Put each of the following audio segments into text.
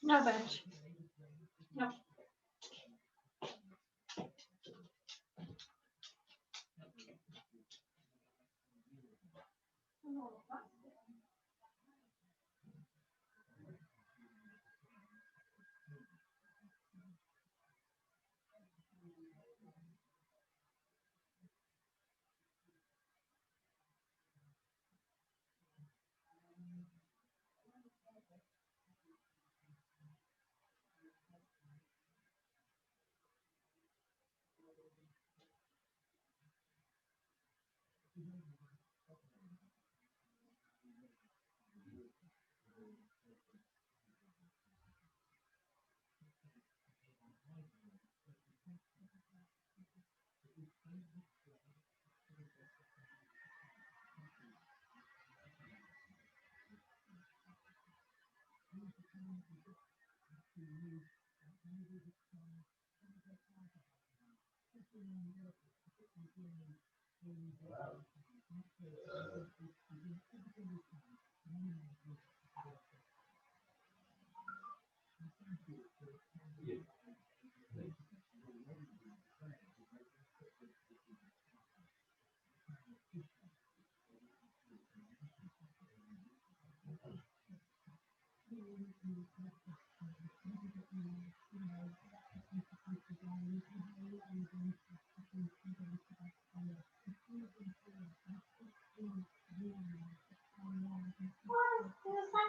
No bench. No.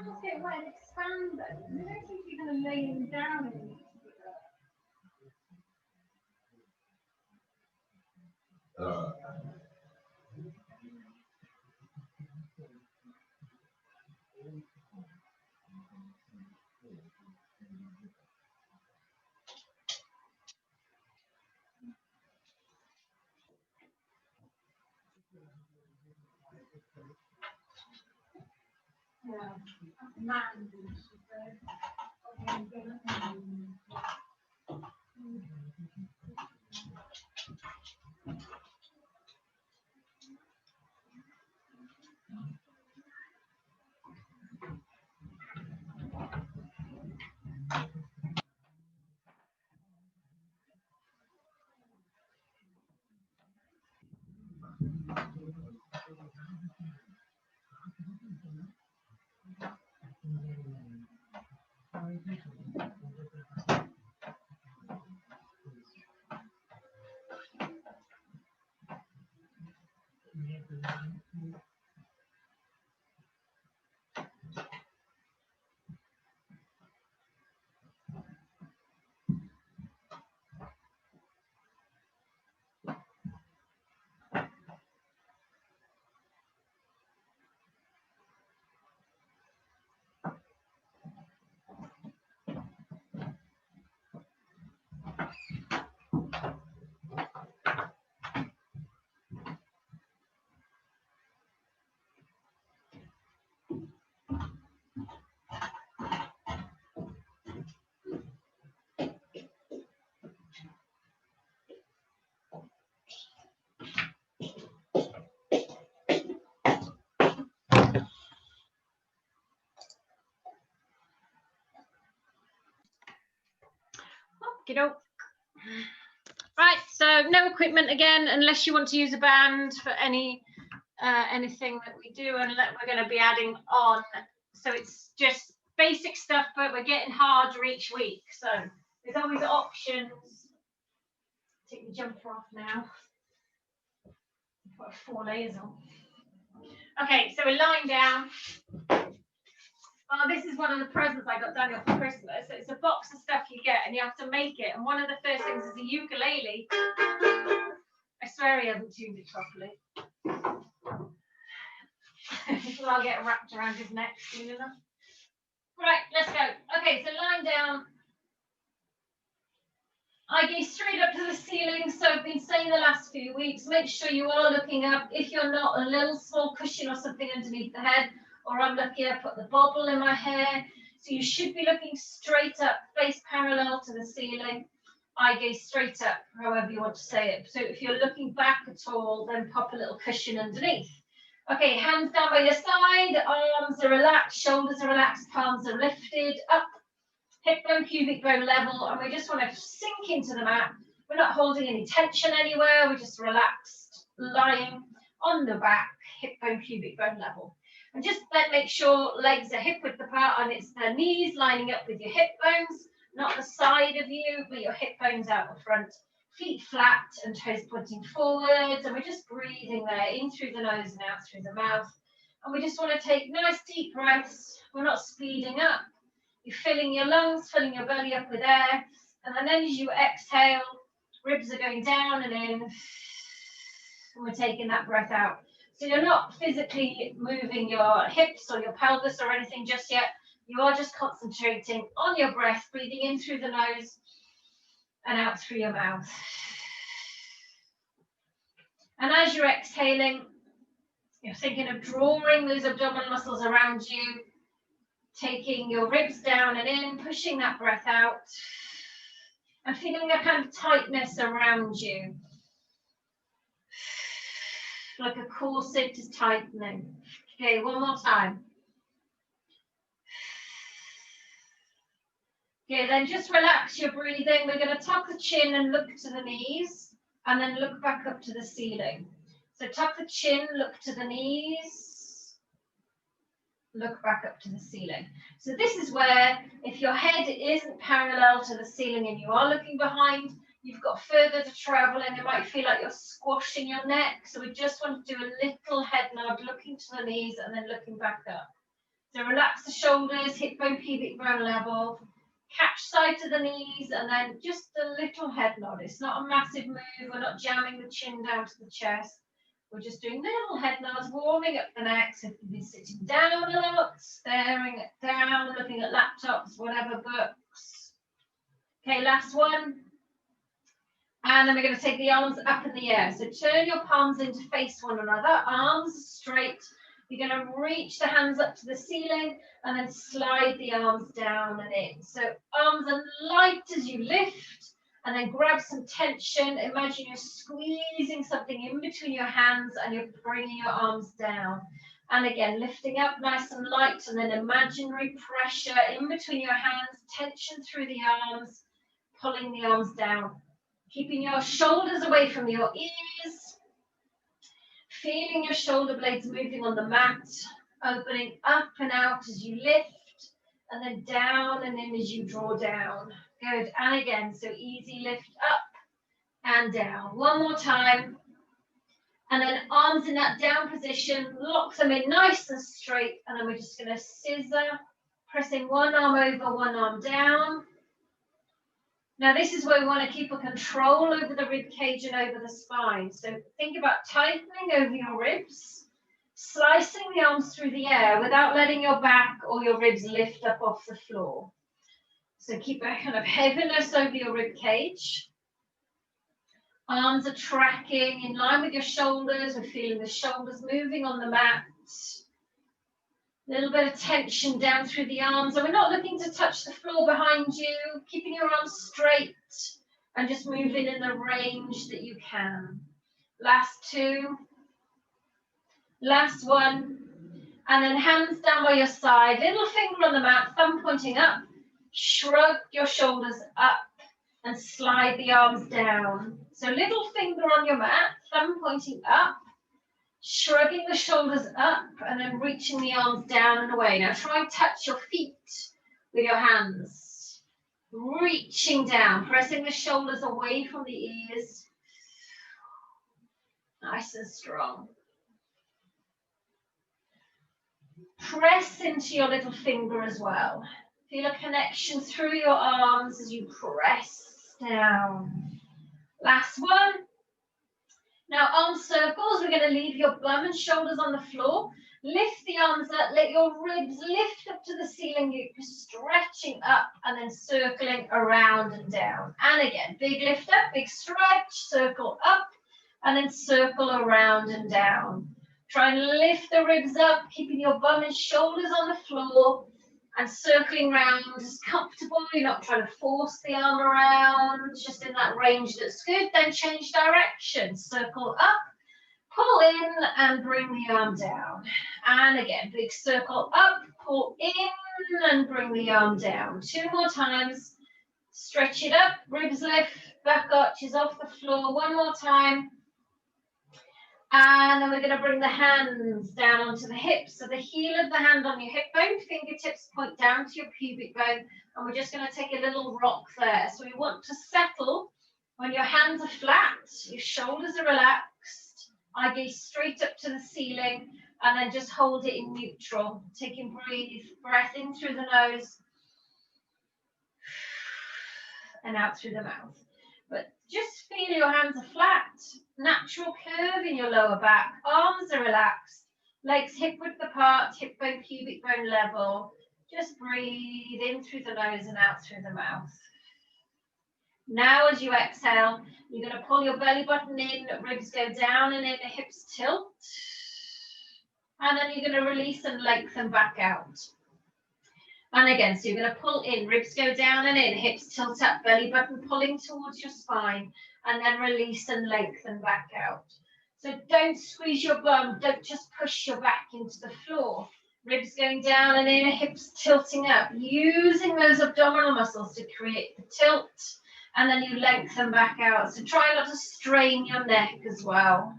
Just get wet and expand them. I don't think you're going to lay them down in yeah. Man. Right, so no equipment again, unless you want to use a band for anything that we do, and we're going to be adding on. So it's just basic stuff, but we're getting harder each week. So there's always options. Take the jumper off now. Put 4 layers on. Okay, so we're lying down. Oh, this is one of the presents I got Daniel for Christmas. It's a box of stuff you get, and you have to make it. And one of the first things is a ukulele. I swear he hasn't tuned it properly. So I'll get wrapped around his neck soon enough. Right, let's go. Okay, so lying down. I go straight up to the ceiling. So I've been saying the last few weeks, make sure you are looking up. If you're not, a little small cushion or something underneath the head. Or I'm lucky I put the bobble in my hair. So you should be looking straight up, face parallel to the ceiling. I go straight up, however you want to say it. So if you're looking back at all, then pop a little cushion underneath. Okay, hands down by your side, arms are relaxed, shoulders are relaxed, palms are lifted up, hip bone, pubic bone level, and we just want to sink into the mat. We're not holding any tension anywhere, we're just relaxed, lying on the back, hip bone, pubic bone level. And just then make sure legs are hip width apart and it's the knees lining up with your hip bones, not the side of you, but your hip bones out the front. Feet flat and toes pointing forwards, and we're just breathing there, in through the nose and out through the mouth. And we just want to take nice deep breaths. We're not speeding up. You're filling your lungs, filling your belly up with air, and then as you exhale, ribs are going down and in, and we're taking that breath out. So you're not physically moving your hips or your pelvis or anything just yet. You are just concentrating on your breath, breathing in through the nose and out through your mouth. And as you're exhaling, you're thinking of drawing those abdominal muscles around you, taking your ribs down and in, pushing that breath out, and feeling a kind of tightness around you, like a corset is tightening. Okay, one more time. Okay, then just relax your breathing. We're going to tuck the chin and look to the knees, and then look back up to the ceiling. So tuck the chin, look to the knees, look back up to the ceiling. So this is where, if your head isn't parallel to the ceiling and you are looking behind, you've got further to travel and it might feel like you're squashing your neck. So we just want to do a little head nod, looking to the knees and then looking back up. So relax the shoulders, hip bone, pubic bone level. Catch sides of the knees and then just a little head nod. It's not a massive move. We're not jamming the chin down to the chest. We're just doing little head nods, warming up the neck. So if you've been sitting down a lot, staring down, looking at laptops, whatever, books. Okay, last one. And then we're going to take the arms up in the air. So turn your palms in to face one another, arms straight. You're going to reach the hands up to the ceiling and then slide the arms down and in. So arms are light as you lift, and then grab some tension. Imagine you're squeezing something in between your hands and you're bringing your arms down. And again, lifting up nice and light, and then imaginary pressure in between your hands, tension through the arms, pulling the arms down. Keeping your shoulders away from your ears. Feeling your shoulder blades moving on the mat, opening up and out as you lift, and then down and in as you draw down. Good, and again, so easy lift up and down. One more time, and then arms in that down position, lock them in nice and straight, and then we're just going to scissor, pressing one arm over, one arm down. Now this is where we want to keep a control over the rib cage and over the spine. So think about tightening over your ribs, slicing the arms through the air without letting your back or your ribs lift up off the floor. So keep a kind of heaviness over your rib cage. Arms are tracking in line with your shoulders. We're feeling the shoulders moving on the mat. A little bit of tension down through the arms, and we're not looking to touch the floor behind you, keeping your arms straight and just moving in the range that you can. Last two, last one, and then hands down by your side, little finger on the mat, thumb pointing up, shrug your shoulders up and slide the arms down. So little finger on your mat, thumb pointing up, shrugging the shoulders up and then reaching the arms down and away. Now try and touch your feet with your hands. Reaching down, pressing the shoulders away from the ears. Nice and strong. Press into your little finger as well. Feel a connection through your arms as you press down. Last one. Now arm circles, we're going to leave your bum and shoulders on the floor. Lift the arms up, let your ribs lift up to the ceiling. You're stretching up and then circling around and down. And again, big lift up, big stretch, circle up, and then circle around and down. Try and lift the ribs up, keeping your bum and shoulders on the floor and circling around as comfortable. You're not trying to force the arm around, just in that range that's good. Then change direction. Circle up, Pull in and bring the arm down. And again, big circle up, pull in and bring the arm down. 2 more times. Stretch it up, ribs lift, back arches off the floor. 1 more time. And then we're going to bring the hands down onto the hips. So the heel of the hand on your hip bone, fingertips point down to your pubic bone. And we're just going to take a little rock there. So we want to settle when your hands are flat, your shoulders are relaxed. I gaze straight up to the ceiling and then just hold it in neutral. Taking breath in through the nose and out through the mouth. But just feel your hands are flat, natural curve in your lower back, arms are relaxed, legs hip width apart, hip bone, pubic bone level. Just breathe in through the nose and out through the mouth. Now as you exhale, you're going to pull your belly button in, ribs go down and in, the hips tilt. And then you're going to release and lengthen back out. And again, so you're going to pull in, ribs go down and in, hips tilt up, belly button pulling towards your spine, and then release and lengthen back out. So don't squeeze your bum, don't just push your back into the floor. Ribs going down and in, hips tilting up, using those abdominal muscles to create the tilt. And then you lengthen back out. So try not to strain your neck as well.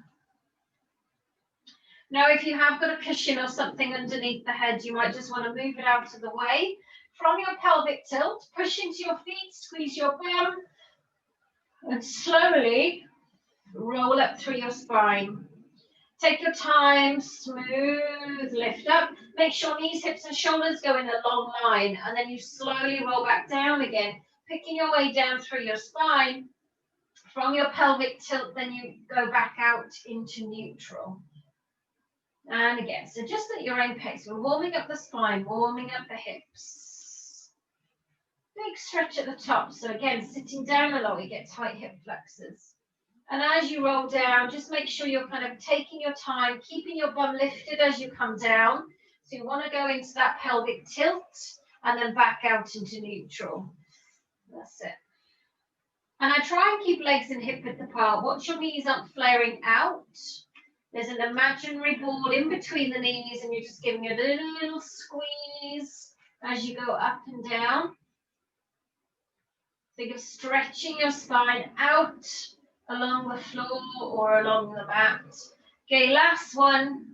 Now, if you have got a cushion or something underneath the head, you might just want to move it out of the way. From your pelvic tilt, push into your feet, squeeze your bum, and slowly roll up through your spine. Take your time, smooth, lift up. Make sure knees, hips, and shoulders go in a long line, and then you slowly roll back down again. Picking your way down through your spine. From your pelvic tilt, then you go back out into neutral. And again, so just at your own pace, we're warming up the spine, warming up the hips. Big stretch at the top. So again, sitting down a lot, you get tight hip flexors. And as you roll down, just make sure you're kind of taking your time, keeping your bum lifted as you come down. So you want to go into that pelvic tilt and then back out into neutral. That's it. And I try and keep legs and hip width apart. Watch your knees aren't flaring out. There's an imaginary ball in between the knees and you're just giving it a little squeeze as you go up and down. Think of stretching your spine out along the floor or along the mat. Okay, last one.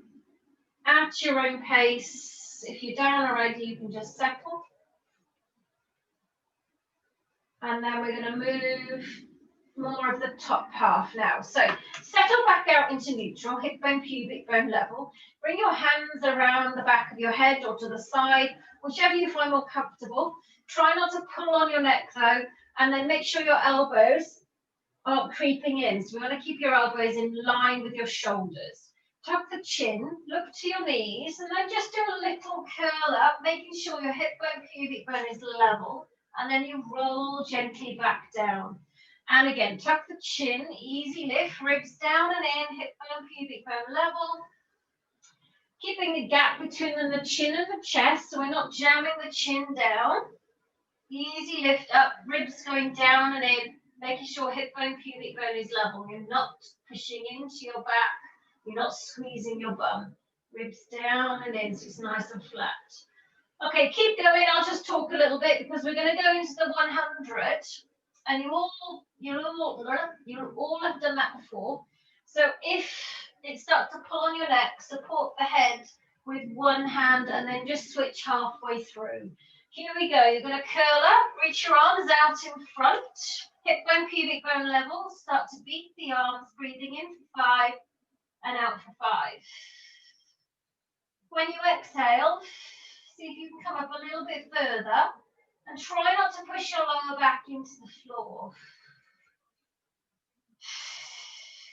At your own pace. If you're down already, you can just settle. And then we're going to move more of the top half now. So settle back out into neutral, hip bone, pubic bone level. Bring your hands around the back of your head or to the side, whichever you find more comfortable. Try not to pull on your neck though, and then make sure your elbows aren't creeping in. So we want to keep your elbows in line with your shoulders. Tuck the chin, look to your knees, and then just do a little curl up, making sure your hip bone, pubic bone is level. And then you roll gently back down. And again, tuck the chin, easy lift, ribs down and in, hip bone, pubic bone level. Keeping the gap between the chin and the chest, so we're not jamming the chin down. Easy lift up, ribs going down and in, making sure hip bone, pubic bone is level. You're not pushing into your back, you're not squeezing your bum. Ribs down and in, so it's nice and flat. Okay, keep going. I'll just talk a little bit because we're going to go into the 100, and you'll all have done that before. So if it starts to pull on your neck, support the head with one hand and then just switch halfway through. Here we go. You're going to curl up, reach your arms out in front, hip bone, pubic bone level. Start to beat the arms, breathing in for 5 and out for 5. When you exhale, see if you can come up a little bit further and try not to push your lower back into the floor.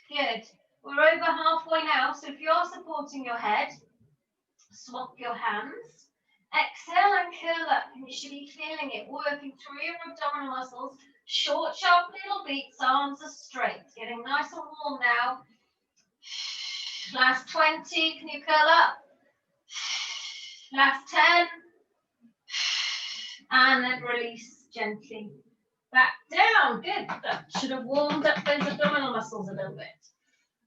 Good. We're over halfway now, so if you're supporting your head, swap your hands. Exhale and curl up, and you should be feeling it working through your abdominal muscles. Short, sharp little beats, arms are straight. Getting nice and warm now. Last 20, can you curl up? Last 10, and then release gently back down. Good. That should have warmed up those abdominal muscles a little bit.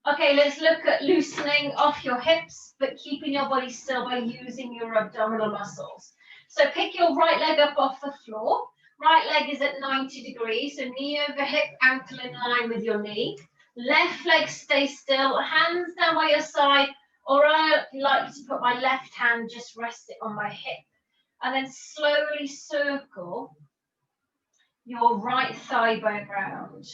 Okay, let's look at loosening off your hips, but keeping your body still by using your abdominal muscles. So pick your right leg up off the floor. Right leg is at 90 degrees, so knee over hip, ankle in line with your knee. Left leg stay still, hands down by your side, or I like to put my left hand, just rest it on my hip. And then slowly circle your right thigh bone round.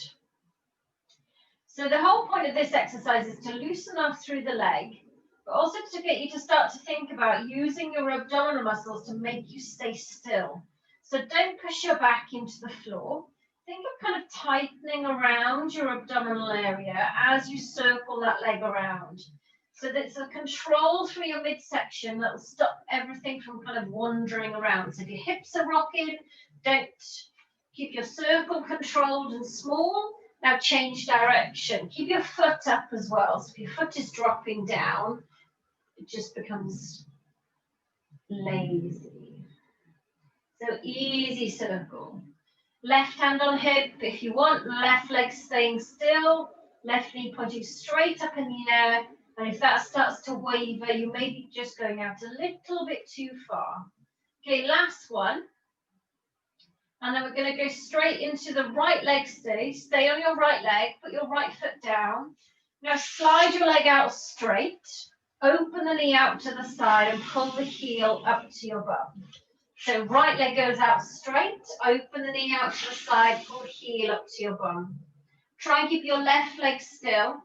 So the whole point of this exercise is to loosen off through the leg, but also to get you to start to think about using your abdominal muscles to make you stay still. So don't push your back into the floor. Think of kind of tightening around your abdominal area as you circle that leg around. So that's a control through your midsection that will stop everything from kind of wandering around. So if your hips are rocking, don't keep your circle controlled and small. Now change direction. Keep your foot up as well. So if your foot is dropping down, it just becomes lazy. So easy circle. Left hand on hip if you want. Left leg staying still. Left knee pointing straight up in the air. And if that starts to waver, you may be just going out a little bit too far. Okay, last one. And then we're going to go straight into the right leg stay. Stay on your right leg, put your right foot down. Now slide your leg out straight. Open the knee out to the side and pull the heel up to your bum. So right leg goes out straight. Open the knee out to the side, pull the heel up to your bum. Try and keep your left leg still.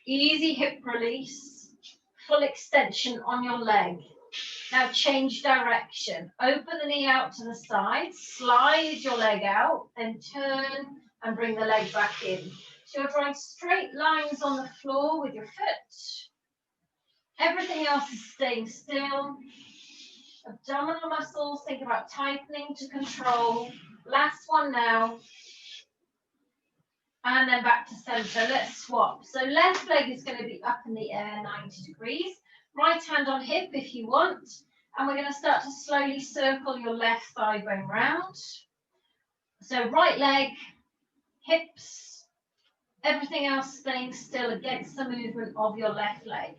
Easy hip release. Full extension on your leg. Now change direction. Open the knee out to the side, slide your leg out, then turn and bring the leg back in. So you're drawing straight lines on the floor with your foot. Everything else is staying still. Abdominal muscles, think about tightening to control. Last one now. And then back to center. Let's swap. So left leg is going to be up in the air, 90 degrees. Right hand on hip if you want. And we're going to start to slowly circle your left thigh bone round. So right leg, hips, everything else staying still against the movement of your left leg.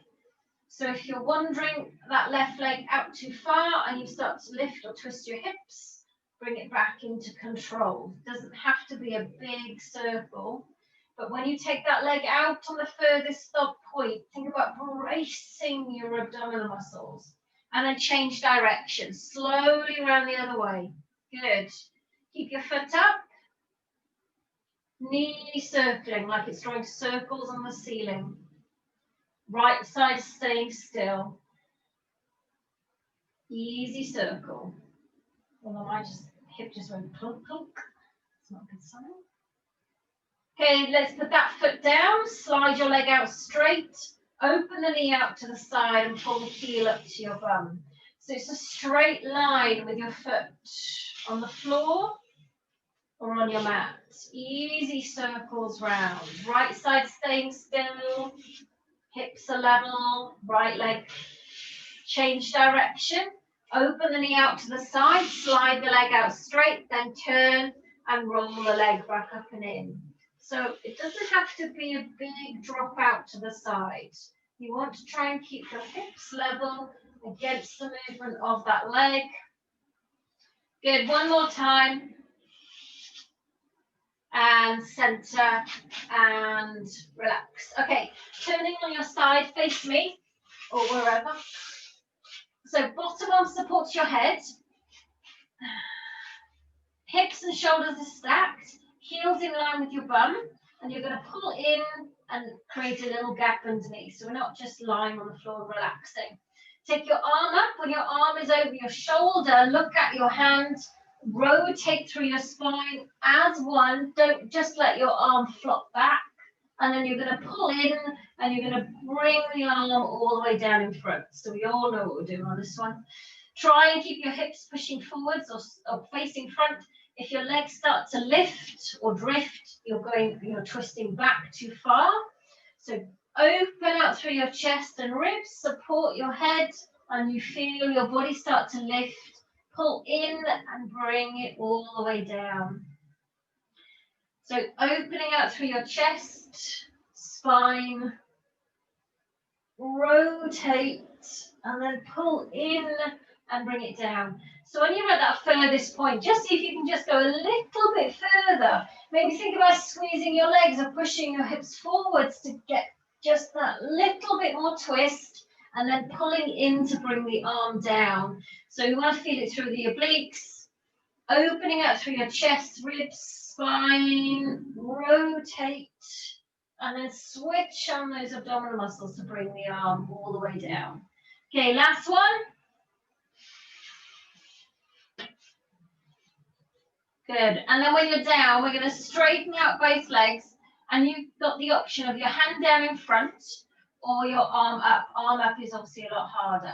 So if you're wandering that left leg out too far and you start to lift or twist your hips, bring it back into control. It doesn't have to be a big circle. But when you take that leg out on the furthest stop point, think about bracing your abdominal muscles. And then change direction, slowly around the other way. Good. Keep your foot up. Knee circling like it's drawing circles on the ceiling. Right side staying still. Easy circle. Although my hip just went clunk, clunk. It's not a good sign. Okay, let's put that foot down. Slide your leg out straight. Open the knee out to the side and pull the heel up to your bum. So it's a straight line with your foot on the floor or on your mat. Easy circles round. Right side staying still. Hips are level. Right leg. Change direction. Open the knee out to the side. Slide the leg out straight. Then turn and roll the leg back up and in. So it doesn't have to be a big drop out to the side. You want to try and keep your hips level against the movement of that leg. Good, one more time. And center and relax. Okay, turning on your side, face me or wherever. So bottom arm supports your head. Hips and shoulders are stacked. Heels in line with your bum, and you're going to pull in and create a little gap underneath. So we're not just lying on the floor relaxing. Take your arm up. When your arm is over your shoulder, look at your hand. Rotate through your spine as one. Don't just let your arm flop back. And then you're going to pull in and you're going to bring the arm all the way down in front. So we all know what we're doing on this one. Try and keep your hips pushing forwards or facing front. If your legs start to lift or drift, you're twisting back too far. So open out through your chest and ribs, support your head, and you feel your body start to lift. Pull in and bring it all the way down. So opening out through your chest, spine, rotate, and then pull in and bring it down. So when you're at that furthest point, just see if you can just go a little bit further. Maybe think about squeezing your legs or pushing your hips forwards to get just that little bit more twist, and then pulling in to bring the arm down. So you want to feel it through the obliques, opening out through your chest, ribs, spine, rotate, and then switch on those abdominal muscles to bring the arm all the way down. Okay, last one. Good. And then when you're down, we're going to straighten out both legs, and you've got the option of your hand down in front or your arm up. Arm up is obviously a lot harder.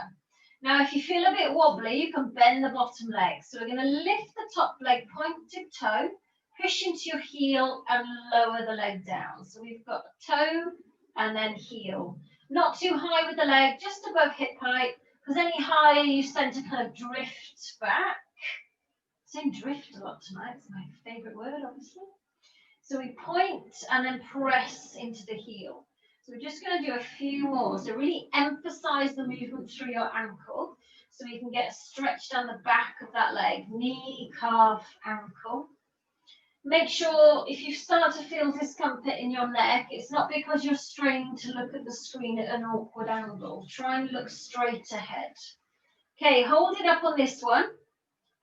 Now, if you feel a bit wobbly, you can bend the bottom leg. So we're going to lift the top leg pointed toe, push into your heel and lower the leg down. So we've got toe and then heel. Not too high with the leg, just above hip height, because any higher you tend to kind of drift back. Saying drift a lot tonight, it's my favourite word, obviously. So we point and then press into the heel. So we're just going to do a few more. So really emphasize the movement through your ankle so you can get a stretch down the back of that leg, knee, calf, ankle. Make sure if you start to feel discomfort in your neck, it's not because you're straining to look at the screen at an awkward angle. Try and look straight ahead. Okay, hold it up on this one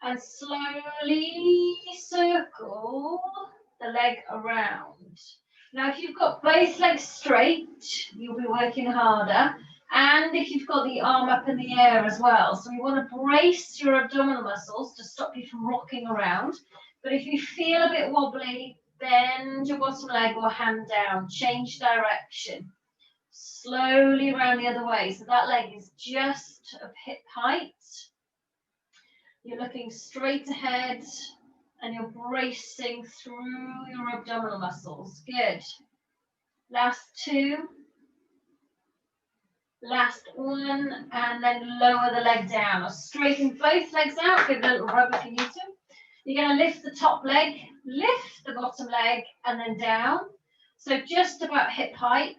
and slowly circle the leg around. Now, if you've got both legs straight, you'll be working harder. And if you've got the arm up in the air as well. So we want to brace your abdominal muscles to stop you from rocking around. But if you feel a bit wobbly, bend your bottom leg or hand down. Change direction. Slowly around the other way. So that leg is just of hip height. You're looking straight ahead. And you're bracing through your abdominal muscles. Good. Last two. Last one. And then lower the leg down. Or straighten both legs out. Give it a little rub if you need to. You're going to lift the top leg, lift the bottom leg, and then down. So just about hip height.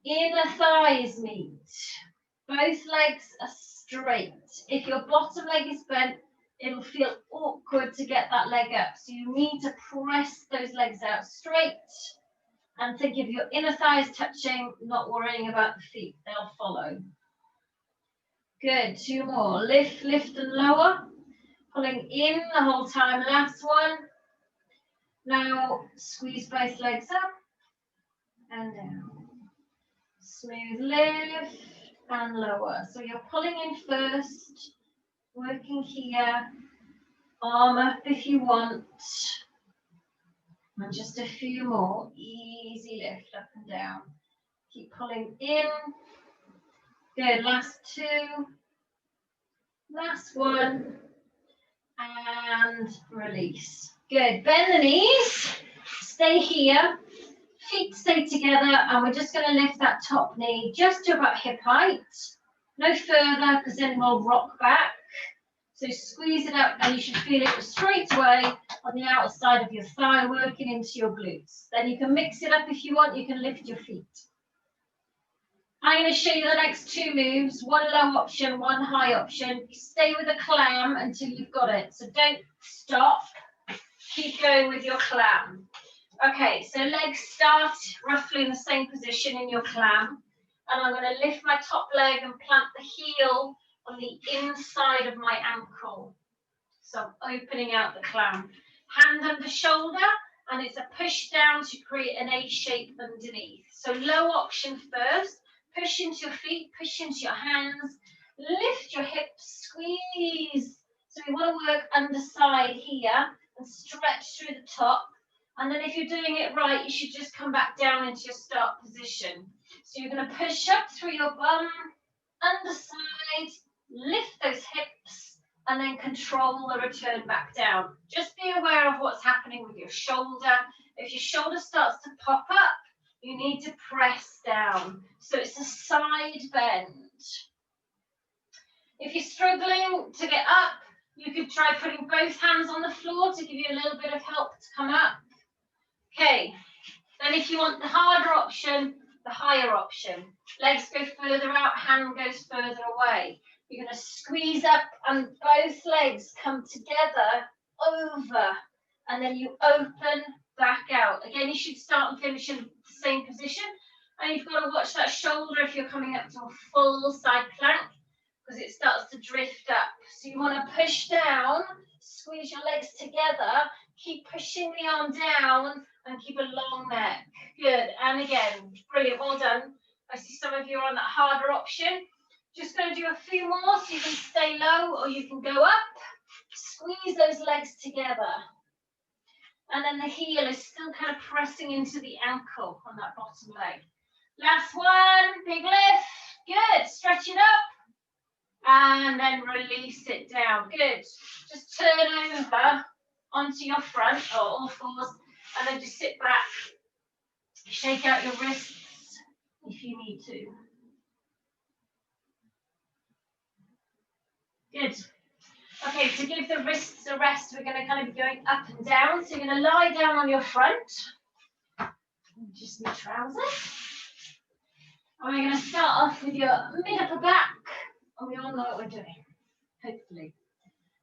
Inner thighs meet. Both legs are straight. If your bottom leg is bent, it'll feel awkward to get that leg up. So you need to press those legs out straight and think of your inner thighs touching, not worrying about the feet. They'll follow. Good. Two more. Lift, lift and lower. Pulling in the whole time. Last one. Now squeeze both legs up and down. Smooth lift and lower. So you're pulling in first. Working here, arm up if you want, and just a few more, easy lift up and down, keep pulling in, good, last two, last one, and release, good, bend the knees, stay here, feet stay together, and we're just going to lift that top knee just to about hip height, no further because then we'll rock back. So squeeze it up and you should feel it straight away on the outside of your thigh, working into your glutes. Then you can mix it up if you want, you can lift your feet. I'm going to show you the next two moves, one low option, one high option. Stay with a clam until you've got it. So don't stop, keep going with your clam. Okay, so legs start roughly in the same position in your clam. And I'm going to lift my top leg and plant the heel on the inside of my ankle. So I'm opening out the clam. Hand under shoulder, and it's a push down to create an A shape underneath. So low option first, push into your feet, push into your hands, lift your hips, squeeze. So we want to work underside here and stretch through the top. And then if you're doing it right, you should just come back down into your start position. So you're going to push up through your bum, underside, lift those hips, and then control the return back down. Just be aware of what's happening with your shoulder. If your shoulder starts to pop up, you need to press down. So it's a side bend. If you're struggling to get up, you could try putting both hands on the floor to give you a little bit of help to come up. Okay, Then if you want the harder option, the higher option. Legs go further out, hand goes further away. You're going to squeeze up and both legs come together over, and then you open back out. Again, you should start and finish in the same position. And you've got to watch that shoulder if you're coming up to a full side plank, because it starts to drift up. So you want to push down, squeeze your legs together, keep pushing the arm down, and keep a long neck. Good. And again, brilliant. Well done. I see some of you are on that harder option. Just going to do a few more so you can stay low or you can go up. Squeeze those legs together. And then the heel is still kind of pressing into the ankle on that bottom leg. Last one, big lift. Good. Stretch it up. And then release it down. Good. Just turn over onto your front or all fours, and then just sit back. Shake out your wrists if you need to. Good. Okay, to give the wrists a rest, we're going to kind of be going up and down. So you're going to lie down on your front. Just in trousers. And we're going to start off with your mid upper back. And we all know what we're doing, hopefully.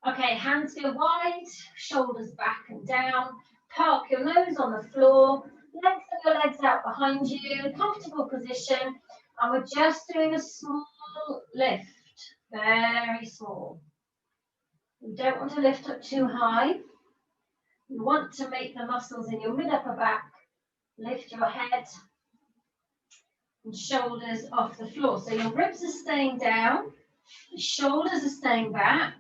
Okay, hands go wide, shoulders back and down. Park your nose on the floor. Lengthen your legs out behind you. Comfortable position. And we're just doing a small lift. Very small. You don't want to lift up too high. You want to make the muscles in your mid upper back lift your head and shoulders off the floor. So your ribs are staying down, the shoulders are staying back,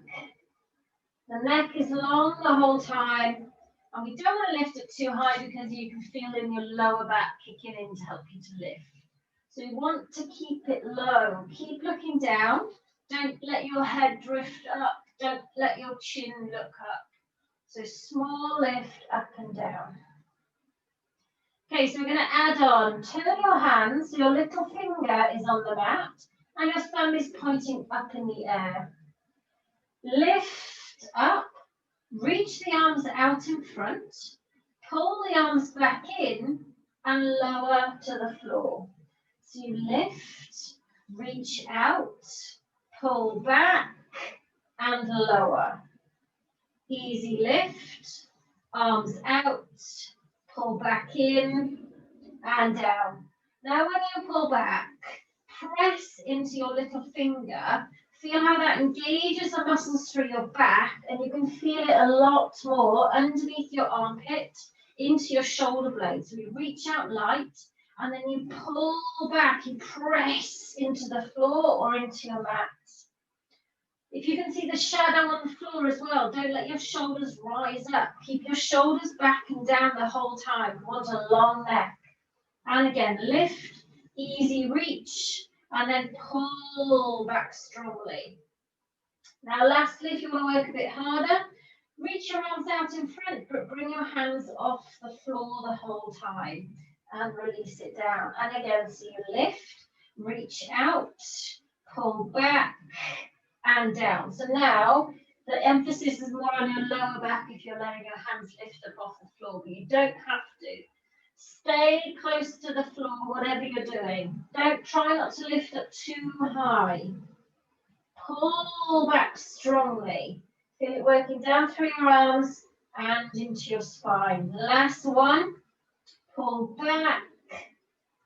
the neck is long the whole time, and we don't want to lift it too high because you can feel in your lower back kicking in to help you to lift. So you want to keep it low. Keep looking down. Don't let your head drift up. Don't let your chin look up. So small lift up and down. Okay, so we're going to add on. Turn your hands, so your little finger is on the mat, and your thumb is pointing up in the air. Lift up, reach the arms out in front, pull the arms back in, and lower to the floor. So you lift, reach out, pull back, and lower. Easy lift, arms out, pull back in, and down. Now when you pull back, press into your little finger. Feel how that engages the muscles through your back, and you can feel it a lot more underneath your armpit, into your shoulder blades. So you reach out light, and then you pull back, you press into the floor or into your mat. If you can see the shadow on the floor as well, don't let your shoulders rise up. Keep your shoulders back and down the whole time. You want a long neck. And again, lift, easy reach, and then pull back strongly. Now lastly, if you want to work a bit harder, reach your arms out in front, but bring your hands off the floor the whole time and release it down. And again, so you lift, reach out, pull back, and down. So now the emphasis is more on your lower back if you're letting your hands lift up off the floor, but you don't have to. Stay close to the floor, whatever you're doing. Don't try not to lift up too high. Pull back strongly. Feel it working down through your arms and into your spine. Last one. Pull back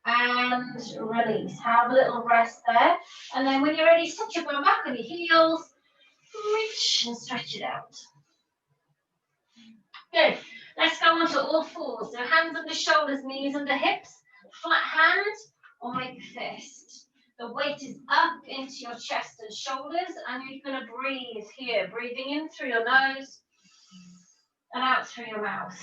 and release. Have a little rest there. And then when you're ready, sit your bum back on your heels, reach and stretch it out. Good. Let's go on to all fours. So hands under shoulders, knees under hips, flat hand or make a fist. The weight is up into your chest and shoulders, and you're going to breathe here. Breathing in through your nose and out through your mouth.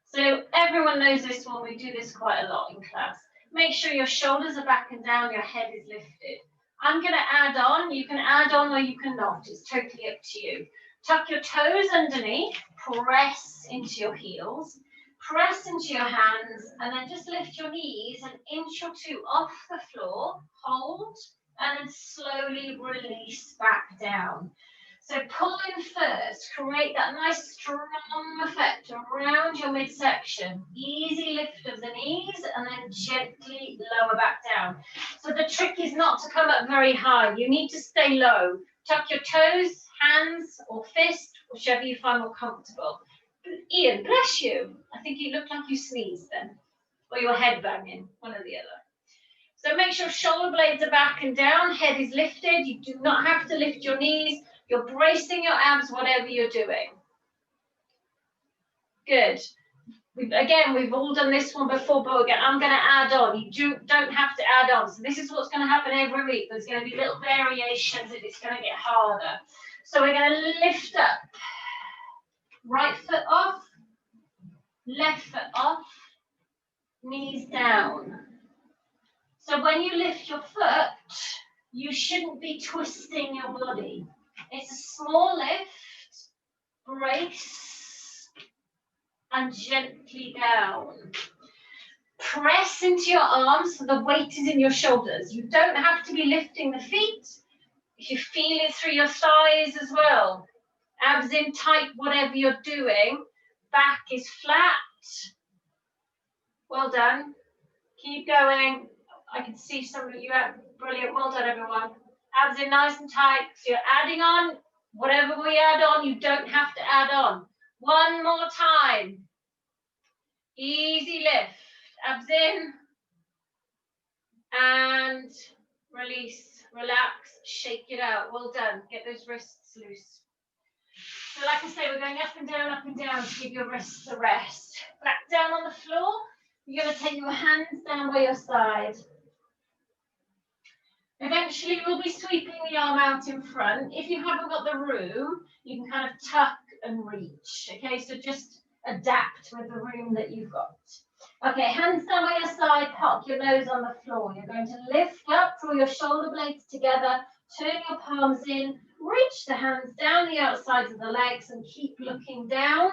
So everyone knows this one. We do this quite a lot in class. Make sure your shoulders are back and down, your head is lifted. I'm going to add on. You can add on or you can not. It's totally up to you. Tuck your toes underneath, press into your heels, press into your hands, and then just lift your knees an inch or two off the floor, hold, and then slowly release back down. So pull in first, create that nice strong effect around your midsection. Easy lift of the knees and then gently lower back down. So the trick is not to come up very high. You need to stay low. Tuck your toes, hands or fist, whichever you find more comfortable. Ian, bless you. I think you look like you sneezed then. Or your head banging, one or the other. So make sure shoulder blades are back and down, head is lifted. You do not have to lift your knees. You're bracing your abs, whatever you're doing. Good. We've all done this one before, but again, I'm going to add on. You don't have to add on. So this is what's going to happen every week. There's going to be little variations and it's going to get harder. So we're going to lift up. Right foot off, left foot off, knees down. So when you lift your foot, you shouldn't be twisting your body. It's a small lift, brace, and gently down. Press into your arms so the weight is in your shoulders. You don't have to be lifting the feet. If you feel it through your thighs as well. Abs in tight, whatever you're doing. Back is flat. Well done. Keep going. I can see some of you out. Brilliant. Well done, everyone. Abs in nice and tight. So you're adding on. Whatever we add on, you don't have to add on. One more time. Easy lift. Abs in. And release. Relax. Shake it out. Well done. Get those wrists loose. So like I say, we're going up and down to give your wrists a rest. Back down on the floor. You're going to take your hands down by your side. Eventually, we'll be sweeping the arm out in front. If you haven't got the room, you can kind of tuck and reach. Okay, so just adapt with the room that you've got. Okay, hands down by your side, park your nose on the floor. You're going to lift up, draw your shoulder blades together, turn your palms in, reach the hands down the outsides of the legs and keep looking down,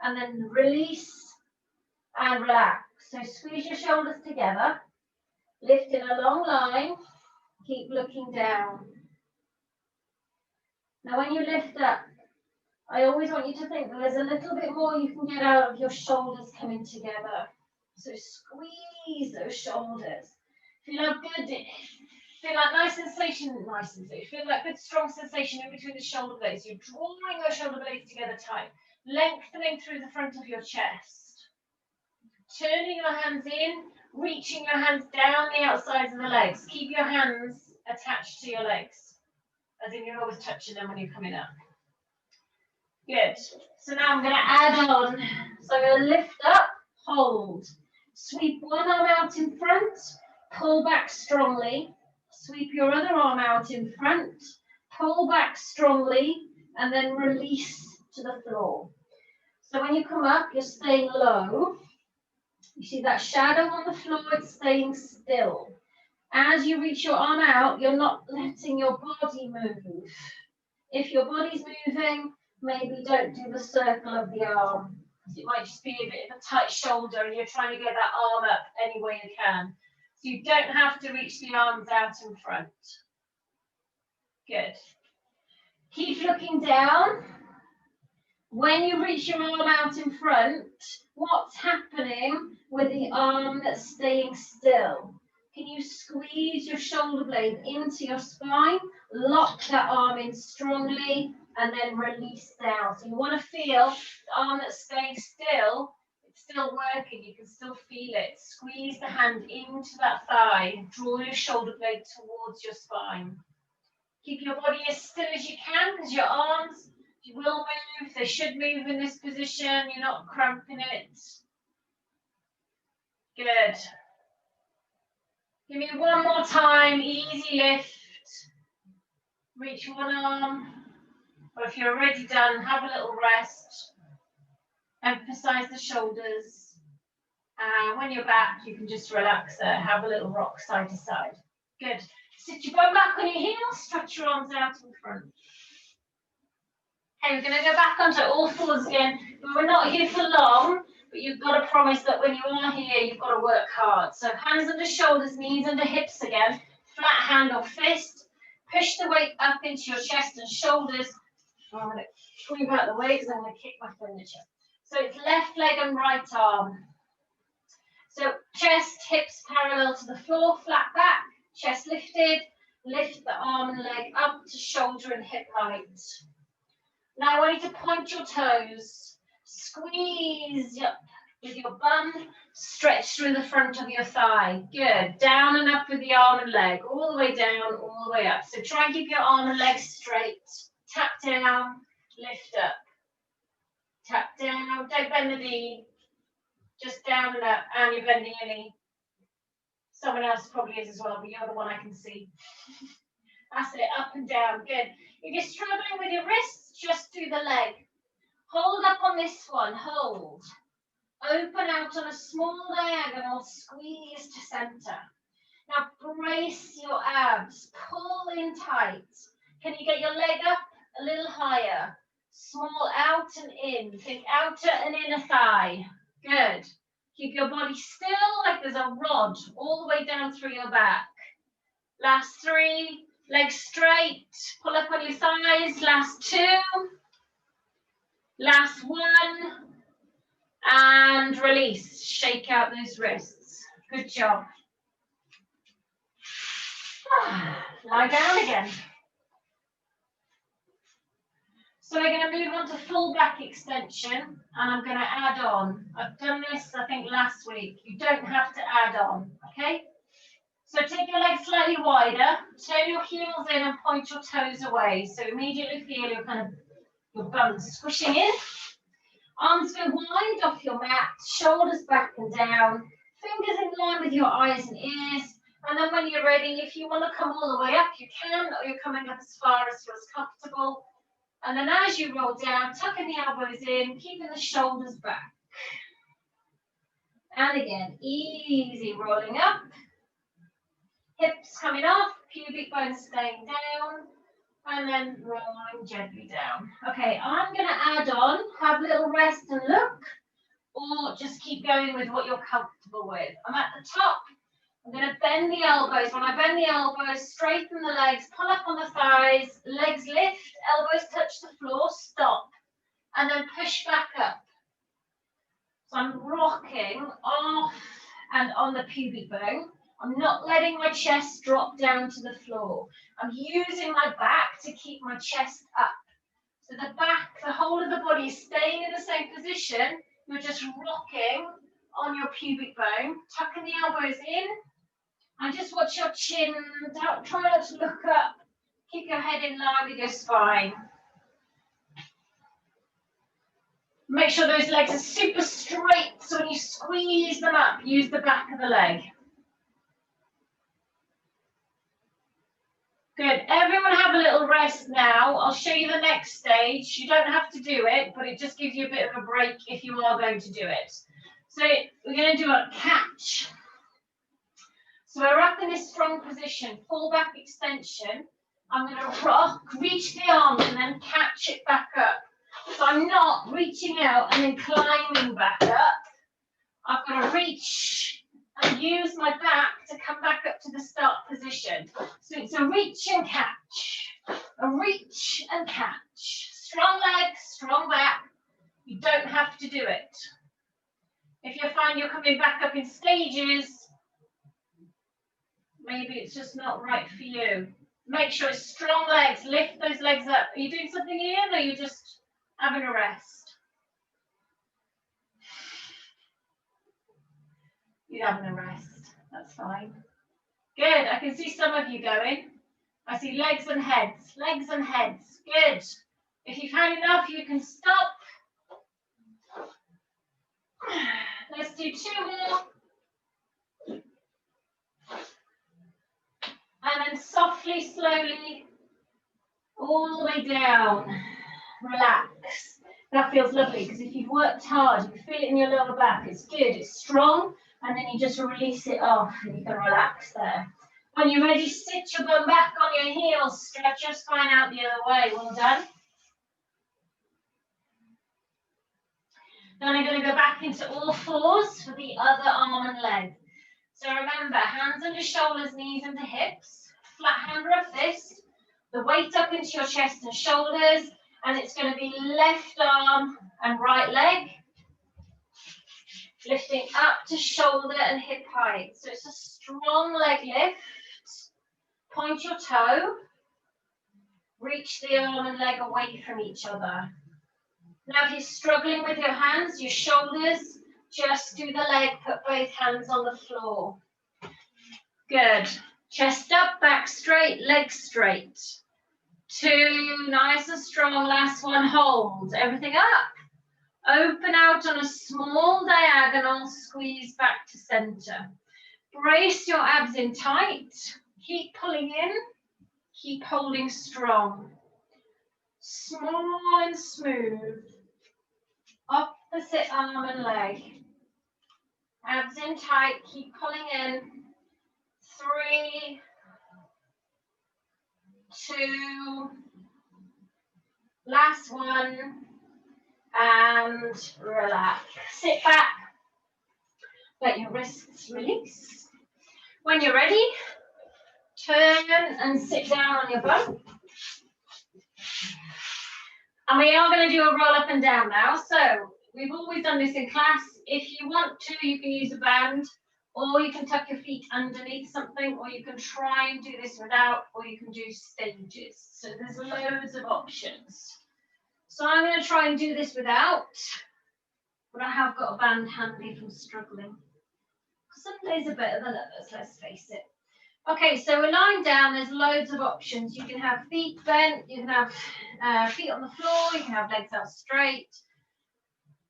and then release and relax. So squeeze your shoulders together, lift in a long line, keep looking down. Now when you lift up, I always want you to think that there's a little bit more you can get out of your shoulders coming together. So squeeze those shoulders. Feel good. Feel that nice sensation. Feel that good strong sensation in between the shoulder blades. You're drawing those shoulder blades together tight, lengthening through the front of your chest. Turning your hands in, reaching your hands down the outsides of the legs. Keep your hands attached to your legs, as in you're always touching them when you're coming up. Good. So now I'm going to add on. So I'm going to lift up, hold. Sweep one arm out in front, pull back strongly. Sweep your other arm out in front, pull back strongly, and then release to the floor. So when you come up, you're staying low. You see that shadow on the floor, it's staying still. As you reach your arm out, you're not letting your body move. If your body's moving, maybe don't do the circle of the arm. It might just be a bit of a tight shoulder and you're trying to get that arm up any way you can. So you don't have to reach the arms out in front. Good. Keep looking down. When you reach your arm out in front, what's happening with the arm that's staying still? Can you squeeze your shoulder blade into your spine, lock that arm in strongly, and then release down? So you want to feel the arm that's staying still, it's still working, you can still feel it. Squeeze the hand into that thigh, draw your shoulder blade towards your spine. Keep your body as still as you can, because your arms, you will move, they should move in this position, you're not cramping it. Good. Give me one more time, easy lift. Reach one arm, or if you're already done, have a little rest. Emphasize the shoulders. And when you're back, you can just relax there, have a little rock side to side. Good. Sit your bum back on your heels, stretch your arms out in front. Okay, we're going to go back onto all fours again. But we're not here for long, but you've got to promise that when you are here, you've got to work hard. So hands under shoulders, knees under hips again, flat hand or fist. Push the weight up into your chest and shoulders. I'm going to move out of the way because I'm going to kick my furniture. So it's left leg and right arm. So chest, hips parallel to the floor, flat back, chest lifted, lift the arm and leg up to shoulder and hip height. Now I want you to point your toes, squeeze up with your bum, stretch through the front of your thigh. Good. Down and up with the arm and leg, all the way down, all the way up. So try and keep your arm and leg straight. Tap down, lift up. Tap down, don't bend the knee. Just down and up, and you're bending your knee. Someone else probably is as well, but you're the one I can see. That's it, up and down, good. If you're struggling with your wrists, just do the leg. Hold up on this one, hold. Open out on a small diagonal, squeeze to center. Now brace your abs, pull in tight. Can you get your leg up a little higher? Small out and in, think outer and inner thigh. Good. Keep your body still like there's a rod all the way down through your back. Last 3, legs straight, pull up on your thighs. Last 2, last 1, and release. Shake out those wrists. Good job. Lie down again. So we're going to move on to full back extension, and I'm going to add on. I've done this, I think, last week. You don't have to add on, okay? So take your legs slightly wider, turn your heels in and point your toes away. So immediately feel your bum squishing in. Arms go wide off your mat, shoulders back and down, fingers in line with your eyes and ears. And then when you're ready, if you want to come all the way up, you can, or you're coming up as far as feels comfortable. And then as you roll down, tucking the elbows in, keeping the shoulders back. And again, easy rolling up. Hips coming off, pubic bones staying down. And then rolling gently down. Okay, I'm going to add on, have a little rest and look. Or just keep going with what you're comfortable with. I'm at the top. I'm going to bend the elbows. When I bend the elbows, straighten the legs, pull up on the thighs, legs lift, elbows touch the floor, stop, and then push back up. So I'm rocking off and on the pubic bone. I'm not letting my chest drop down to the floor. I'm using my back to keep my chest up. So the back, the whole of the body is staying in the same position. You're just rocking on your pubic bone, tucking the elbows in. And just watch your chin, try not to look up. Keep your head in line with your spine. Make sure those legs are super straight, so when you squeeze them up, use the back of the leg. Good, everyone have a little rest now. I'll show you the next stage. You don't have to do it, but it just gives you a bit of a break if you are going to do it. So we're going to do a catch. So we're up in this strong position, full back extension. I'm going to rock, reach the arms and then catch it back up. So I'm not reaching out and then climbing back up. I've got to reach and use my back to come back up to the start position. So it's a reach and catch, a reach and catch. Strong legs, strong back. You don't have to do it. If you find you're coming back up in stages, maybe it's just not right for you. Make sure it's strong legs. Lift those legs up. Are you doing something here, or are you just having a rest? You're having a rest. That's fine. Good. I can see some of you going. I see legs and heads. Legs and heads. Good. If you've had enough, you can stop. Let's do 2 more. And then softly, slowly, all the way down. Relax. That feels lovely because if you've worked hard, you can feel it in your lower back. It's good, it's strong, and then you just release it off and you can relax there. When you're ready, sit your bum back on your heels, stretch your spine out the other way. Well done. Then I'm going to go back into all fours for the other arm and leg. So remember, hands under shoulders, knees under hips, flat hand or a fist, the weight up into your chest and shoulders, And it's going to be left arm and right leg, lifting up to shoulder and hip height. So it's a strong leg lift. Point your toe, reach the arm and leg away from each other. Now if you're struggling with your hands, your shoulders, just do the leg, put both hands on the floor. Good. Chest up, back straight, legs straight. 2, nice and strong, last one, hold. Everything up. Open out on a small diagonal, squeeze back to center. Brace your abs in tight. Keep pulling in, keep holding strong. Small and smooth. Opposite arm and leg. Abs in tight, keep pulling in. 3, 2, last one, and relax. Sit back, let your wrists release. When you're ready, turn and sit down on your bum. And we are going to do a roll up and down now. So we've always done this in class. If you want to, you can use a band, or you can tuck your feet underneath something, or you can try and do this without, or you can do stages. So there's loads of options. So I'm going to try and do this without, but I have got a band handy if I'm struggling. Some days are better than others, let's face it. Okay, so we're lying down, there's loads of options. You can have feet bent, you can have feet on the floor, you can have legs out straight.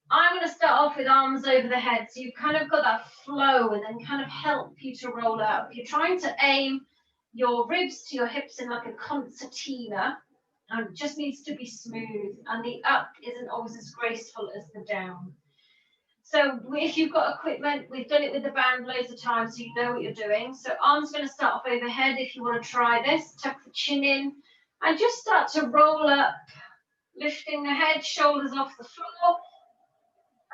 I'm going to start off with arms over the head, so you've kind of got that flow and then kind of help you to roll out. If you're trying to aim your ribs to your hips in like a concertina, and it just needs to be smooth, and the up isn't always as graceful as the down. So if you've got equipment, we've done it with the band loads of times, so you know what you're doing. So arms going to start off overhead. If you want to try this, tuck the chin in and just start to roll up, lifting the head, shoulders off the floor.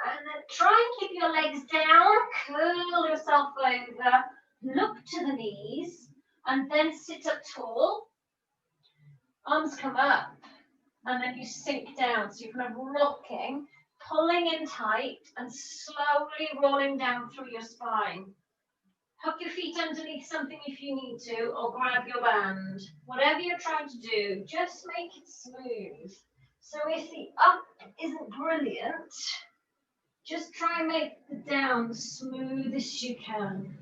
And then try and keep your legs down, curl yourself over, look to the knees, and then sit up tall. Arms come up, and then you sink down. So you're kind of rocking, pulling in tight, and slowly rolling down through your spine. Hook your feet underneath something if you need to, or grab your band. Whatever you're trying to do, just make it smooth. So if the up isn't brilliant, just try and make the down the smoothest you can.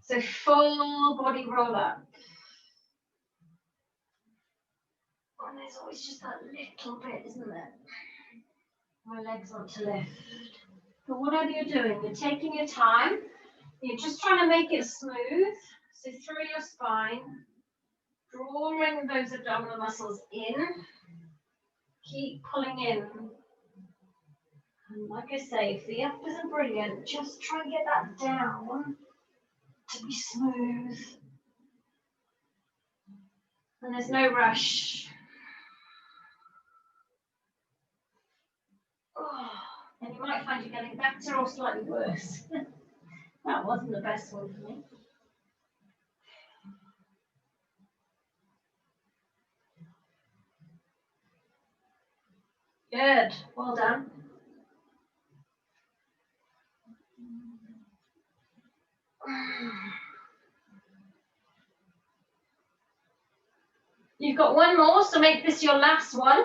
So full body roll up. And there's always just that little bit, isn't there? My legs want to lift. But whatever you're doing, you're taking your time. You're just trying to make it smooth. So through your spine, drawing those abdominal muscles in. Keep pulling in. And like I say, if the up isn't brilliant, just try and get that down to be smooth. And there's no rush. Oh, and you might find you're getting better or slightly worse. That wasn't the best one for me. Good, well done. You've got one more, so make this your last one.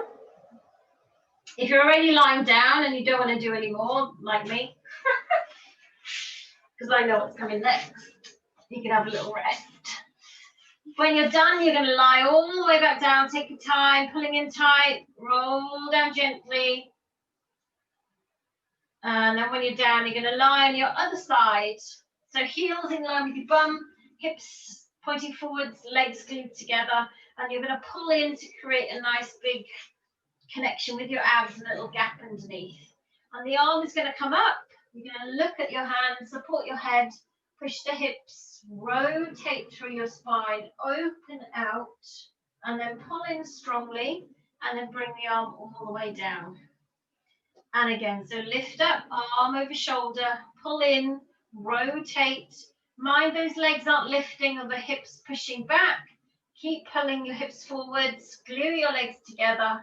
If you're already lying down and you don't want to do any more, like me, because I know what's coming next, you can have a little rest. When you're done, you're going to lie all the way back down, take your time, pulling in tight, roll down gently. And then when you're down, you're going to lie on your other side. So heels in line with your bum, hips pointing forwards, legs glued together, and you're going to pull in to create a nice big connection with your abs and a little gap underneath. And the arm is going to come up. You're going to look at your hands, support your head, push the hips, rotate through your spine, open out, and then pull in strongly, and then bring the arm all the way down. And again, so lift up, arm over shoulder, pull in, rotate. Mind those legs aren't lifting or the hips pushing back. Keep pulling your hips forwards, glue your legs together.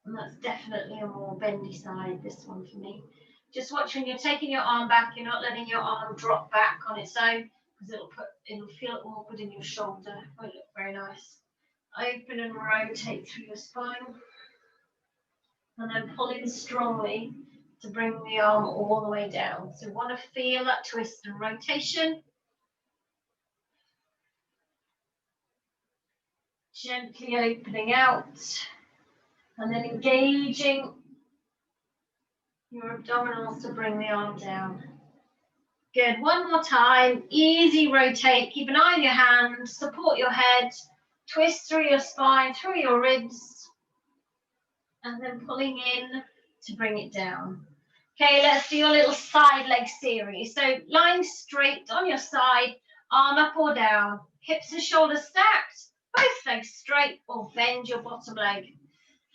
And that's definitely a more bendy side, this one for me. Just watch when you're taking your arm back, you're not letting your arm drop back on its own, because it'll feel awkward in your shoulder. It won't look very nice. Open and rotate through your spine. And then pull in strongly to bring the arm all the way down. So you want to feel that twist and rotation. Gently opening out. And then engaging your abdominals to bring the arm down. Good. One more time. Easy rotate. Keep an eye on your hand. Support your head. Twist through your spine, through your ribs. And then pulling in to bring it down. Okay, let's do your little side leg series. So lying straight on your side, arm up or down. Hips and shoulders stacked. Both legs straight, or bend your bottom leg.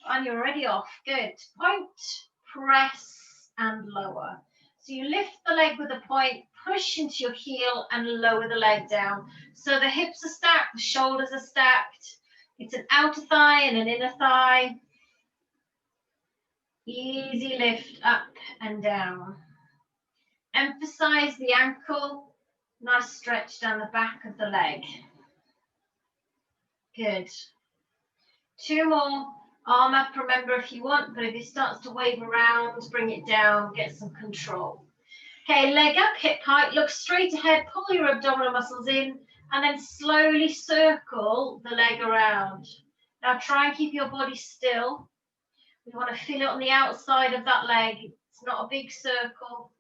And you're already off. Good. Point, press, and lower. So you lift the leg with a point, push into your heel, and lower the leg down. So the hips are stacked, the shoulders are stacked. It's an outer thigh and an inner thigh. Easy lift up and down. Emphasize the ankle. Nice stretch down the back of the leg. Good. Two more. Arm up, remember, if you want, but if it starts to wave around, bring it down, get some control. Okay, leg up, hip height, look straight ahead, pull your abdominal muscles in, and then slowly circle the leg around. Now try and keep your body still. We want to feel it on the outside of that leg. It's not a big circle.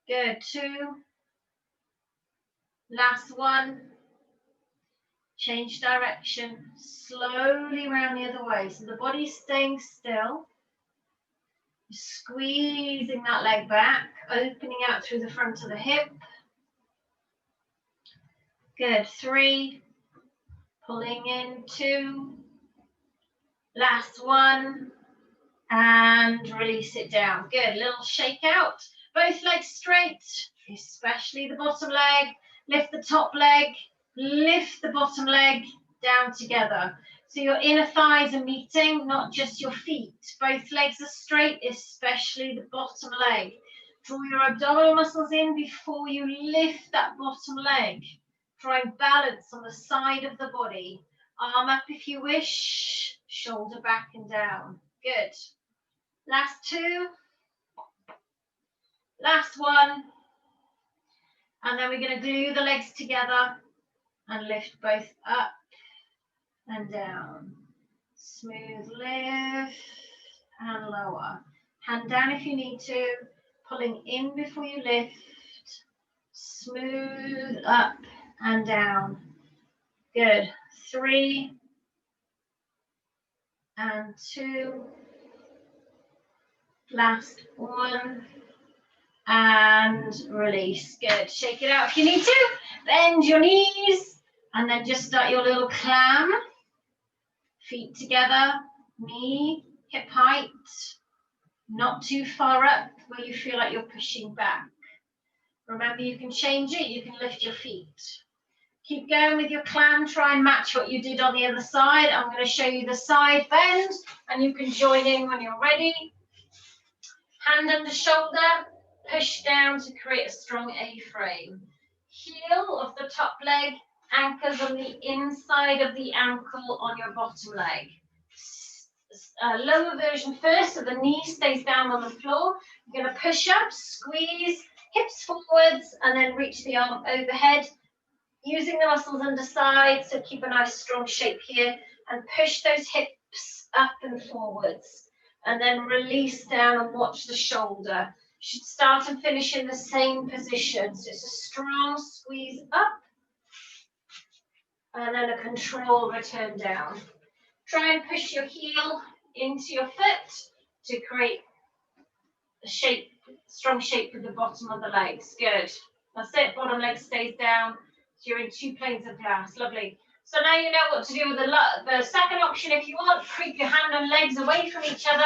Good, two. Last one. Change direction, slowly around the other way. So the body's staying still. Squeezing that leg back, opening out through the front of the hip. Good, three. Pulling in, two. Last one. And release it down. Good, little shake out. Both legs straight, especially the bottom leg. Lift the top leg. Lift the bottom leg down together. So your inner thighs are meeting, not just your feet. Both legs are straight, especially the bottom leg. Draw your abdominal muscles in before you lift that bottom leg. Try and balance on the side of the body. Arm up if you wish, shoulder back and down. Good. Last two. Last one. And then we're going to glue the legs together. And lift both up and down. Smooth lift and lower. Hand down if you need to. Pulling in before you lift. Smooth up and down. Good. Three and two. Last one. And release. Good. Shake it out if you need to. Bend your knees. And then just start your little clam. Feet together, knee, hip height. Not too far up where you feel like you're pushing back. Remember, you can change it. You can lift your feet. Keep going with your clam. Try and match what you did on the other side. I'm going to show you the side bend, and you can join in when you're ready. Hand under shoulder. Push down to create a strong A-frame. Heel of the top leg. Anchors on the inside of the ankle on your bottom leg. Lower version first, so the knee stays down on the floor. You're going to push up, squeeze, hips forwards, and then reach the arm overhead. Using the muscles underside, so keep a nice strong shape here. And push those hips up and forwards. And then release down and watch the shoulder. Should start and finish in the same position. So it's a strong squeeze up. And then a control return down. Try and push your heel into your foot to create a shape, strong shape with the bottom of the legs. Good. That's it. Bottom leg stays down. So you're in two planes of glass. Lovely. So now you know what to do with the second option. If you want, creep your hand and legs away from each other.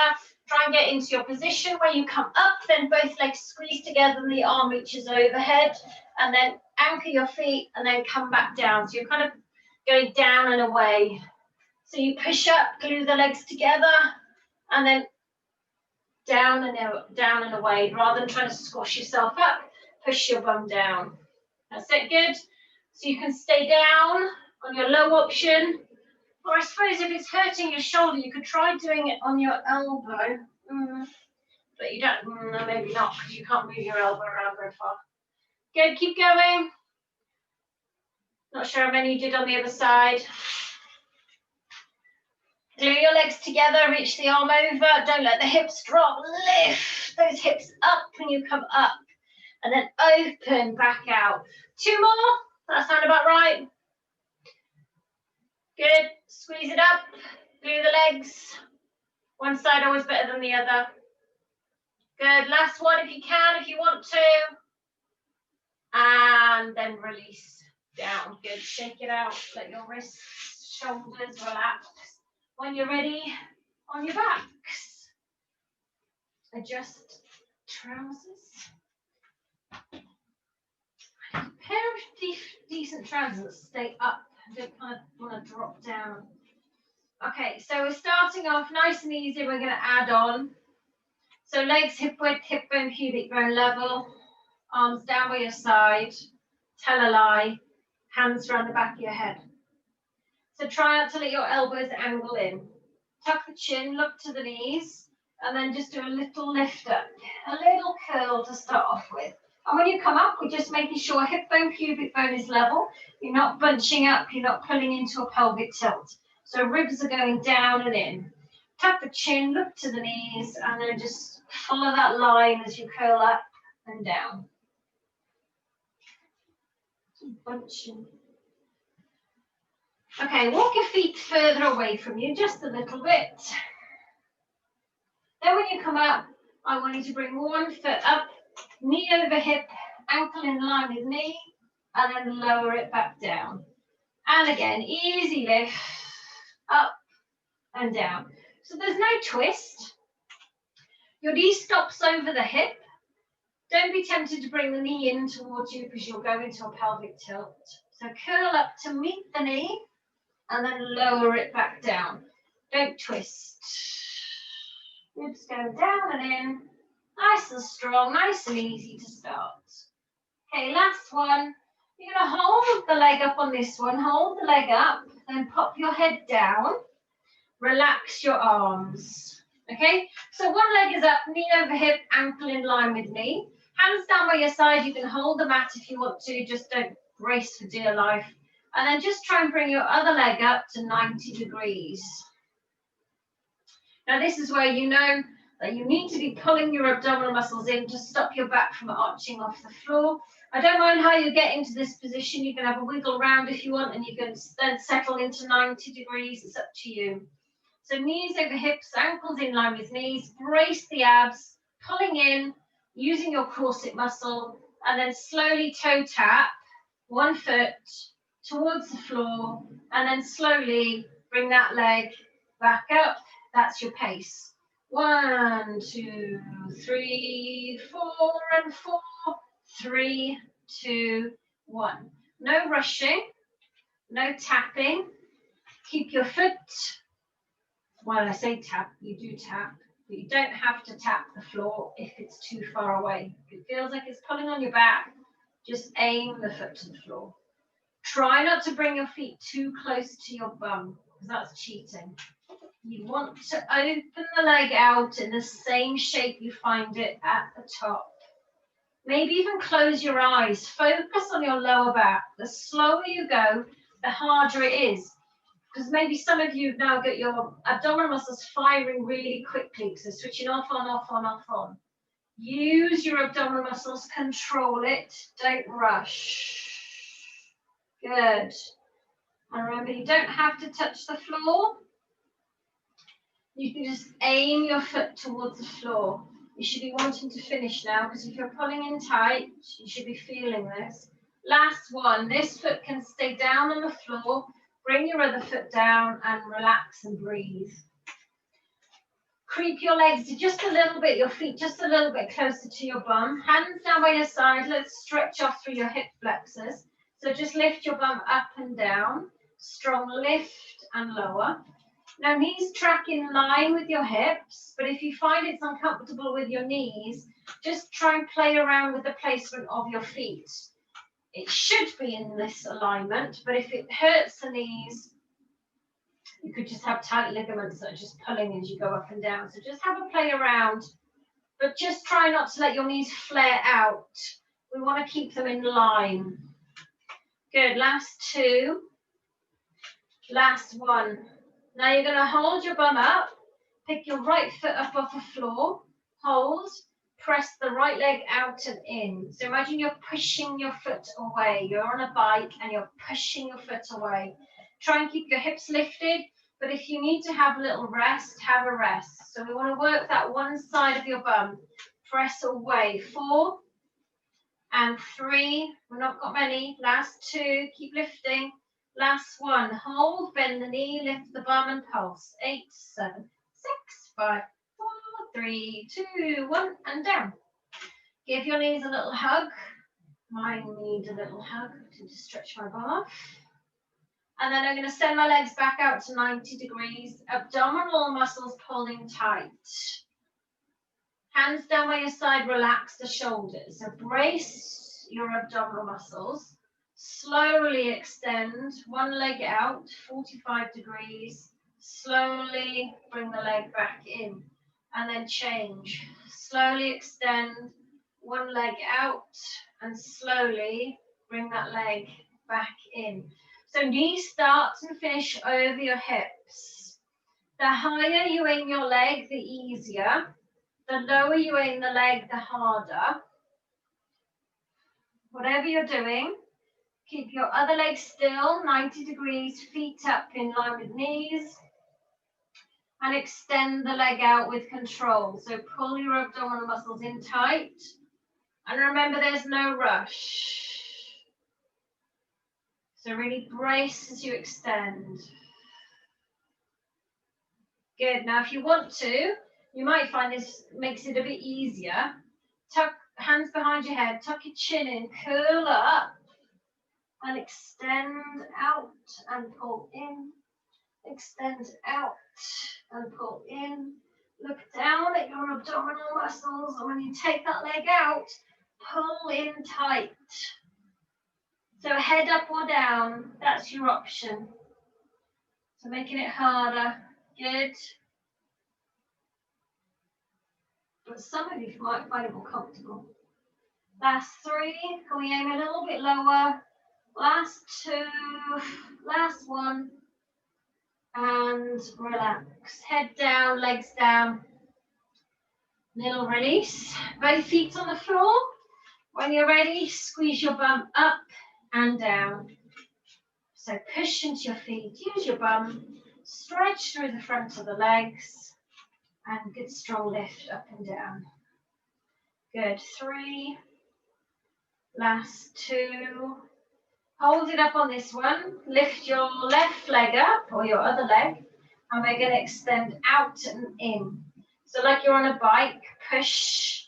Try and get into your position where you come up, then both legs squeeze together and the arm reaches overhead, and then anchor your feet and then come back down. So you're kind of going down and away. So you push up, glue the legs together, and then down and away, rather than trying to squash yourself up, push your bum down. That's it, good. So you can stay down on your low option, or I suppose if it's hurting your shoulder, you could try doing it on your elbow. But you don't, maybe not, because you can't move your elbow around very far. Good, keep going. Not sure how many you did on the other side. Glue your legs together, reach the arm over, don't let the hips drop, lift those hips up when you come up, and then open back out. 2 more, that sound about right? Good, squeeze it up, glue the legs. One side always better than the other. Good, last one if you can, if you want to. And then release down, good, shake it out, let your wrists, shoulders relax. When you're ready, on your backs, adjust trousers. A pair of decent trousers that stay up, don't kind of want to drop down. Okay, so we're starting off nice and easy. We're going to add on. So legs hip width, hip bone, pubic bone level, arms down by your side, tell a lie, hands around the back of your head. So try not to let your elbows angle in. Tuck the chin, look to the knees, and then just do a little lift up, a little curl to start off with. And when you come up, we're just making sure hip bone, pubic bone is level. You're not bunching up, you're not pulling into a pelvic tilt. So ribs are going down and in. Tuck the chin, look to the knees, and then just follow that line as you curl up and down. Bunching. Okay, walk your feet further away from you, just a little bit. Then when you come up, I want you to bring one foot up, knee over hip, ankle in line with knee, and then lower it back down. And again, easy lift, up and down. So there's no twist. Your knee stops over the hip. Don't be tempted to bring the knee in towards you because you'll go into a pelvic tilt. So curl up to meet the knee, and then lower it back down. Don't twist. Ribs go down and in. Nice and strong, nice and easy to start. Okay, last one. You're going to hold the leg up on this one. Hold the leg up, then pop your head down. Relax your arms. Okay, so one leg is up, knee over hip, ankle in line with knee. Hands down by your side. You can hold the mat if you want to. Just don't brace for dear life. And then just try and bring your other leg up to 90 degrees. Now this is where you know that you need to be pulling your abdominal muscles in to stop your back from arching off the floor. I don't mind how you get into this position. You can have a wiggle round if you want, and you can then settle into 90 degrees. It's up to you. So knees over hips, ankles in line with knees. Brace the abs, pulling in, using your corset muscle, and then slowly toe tap, one foot towards the floor, and then slowly bring that leg back up. That's your pace. 1, 2, 3, 4, and 4, 3, 2, 1. No rushing, no tapping. Keep your foot, when I say tap, you do tap, but you don't have to tap the floor if it's too far away. If it feels like it's pulling on your back, just aim the foot to the floor. Try not to bring your feet too close to your bum, because that's cheating. You want to open the leg out in the same shape you find it at the top. Maybe even close your eyes. Focus on your lower back. The slower you go, the harder it is. Because maybe some of you now get your abdominal muscles firing really quickly. So switching off, on, off, on, off, on. Use your abdominal muscles. Control it. Don't rush. Good. And remember, you don't have to touch the floor. You can just aim your foot towards the floor. You should be wanting to finish now, because if you're pulling in tight, you should be feeling this. Last one. This foot can stay down on the floor. Bring your other foot down and relax and breathe. Creep your legs just a little bit, your feet just a little bit closer to your bum. Hands down by your side. Let's stretch off through your hip flexors. So just lift your bum up and down. Strong lift and lower. Now knees track in line with your hips, but if you find it's uncomfortable with your knees, just try and play around with the placement of your feet. It should be in this alignment, but if it hurts the knees, you could just have tight ligaments that are just pulling as you go up and down. So just have a play around, but just try not to let your knees flare out. We want to keep them in line. Good, last two. Last one. Now you're going to hold your bum up, pick your right foot up off the floor, hold, press the right leg out and in. So imagine you're pushing your foot away. You're on a bike and you're pushing your foot away. Try and keep your hips lifted, but if you need to have a little rest, have a rest. So we want to work that one side of your bum. Press away. 4 and 3. We've not got many. Last 2. Keep lifting. Last 1. Hold, bend the knee, lift the bum and pulse. 8, 7, 6, 5, 4, 3, 2, 1, and down. Give your knees a little hug. Mine need a little hug to stretch my bum off. And then I'm going to send my legs back out to 90 degrees. Abdominal muscles pulling tight. Hands down by your side, relax the shoulders. So brace your abdominal muscles. Slowly extend one leg out, 45 degrees. Slowly bring the leg back in. And then change. Slowly extend one leg out and slowly bring that leg back in. So knees start and finish over your hips. The higher you aim your leg, the easier. The lower you aim the leg, the harder. Whatever you're doing, keep your other leg still, 90 degrees, feet up in line with knees. And extend the leg out with control. So pull your abdominal muscles in tight. And remember, there's no rush. So really brace as you extend. Good. Now, if you want to, you might find this makes it a bit easier. Tuck hands behind your head, tuck your chin in, curl up, and extend out and pull in. Extend out and pull in. Look down at your abdominal muscles, and when you take that leg out, pull in tight. So head up or down, that's your option. So making it harder. Good. But some of you might find it more comfortable. Last 3, can we aim a little bit lower? Last 2, last 1. And relax. Head down, legs down. Little release. Both feet on the floor. When you're ready, squeeze your bum up and down. So push into your feet, use your bum, stretch through the front of the legs, and good strong lift up and down. Good, 3, last 2. Hold it up on this one, lift your left leg up, or your other leg, and we're going to extend out and in. So like you're on a bike, push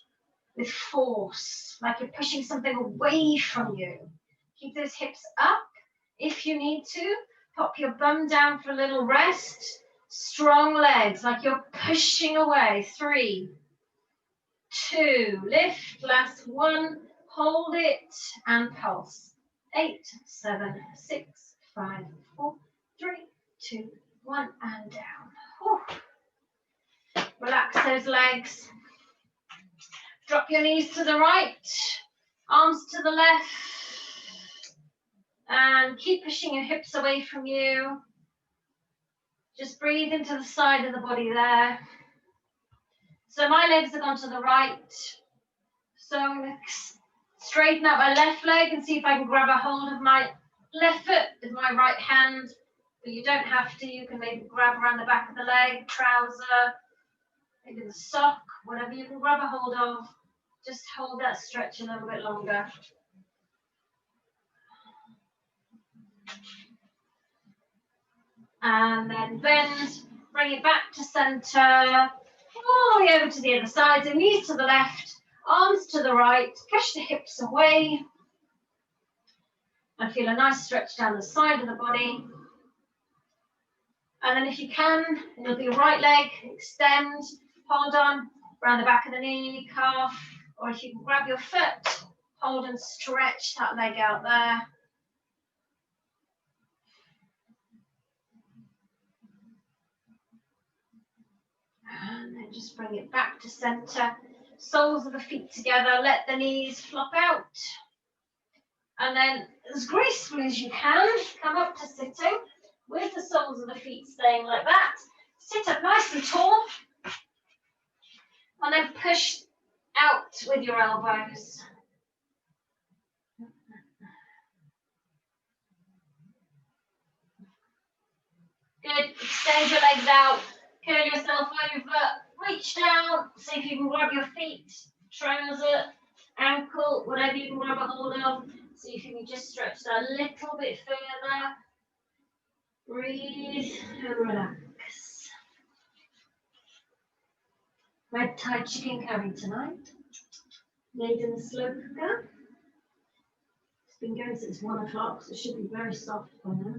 with force, like you're pushing something away from you. Keep those hips up. If you need to, pop your bum down for a little rest. Strong legs, like you're pushing away. 3, 2, lift, last 1, hold it, and pulse. 8, 7, 6, 5, 4, 3, 2, 1, and down. Whew. Relax those legs. Drop your knees to the right, arms to the left. And keep pushing your hips away from you. Just breathe into the side of the body there. So my legs have gone to the right. So I'm going to straighten out my left leg and see if I can grab a hold of my left foot with my right hand. But you don't have to. You can maybe grab around the back of the leg, trouser, maybe the sock, whatever you can grab a hold of. Just hold that stretch a little bit longer. And then bend, bring it back to center. all the way over to the other side. So knees to the left, arms to the right, push the hips away. And feel a nice stretch down the side of the body. And then if you can, with your right leg, extend, hold on, around the back of the knee, calf, or if you can grab your foot, hold and stretch that leg out there. And then just bring it back to center. Soles of the feet together, let the knees flop out. And then as gracefully as you can, come up to sitting with the soles of the feet staying like that. Sit up nice and tall. And then push out with your elbows. Good. Extend your legs out. Curl yourself over. Reach down. See if you can grab your feet, trouser, ankle, whatever you can grab a hold of. See if you can just stretch that a little bit further. Breathe and relax. Red Thai chicken curry tonight. Made in the slow cooker. It's been going since 1 o'clock, so it should be very soft by now.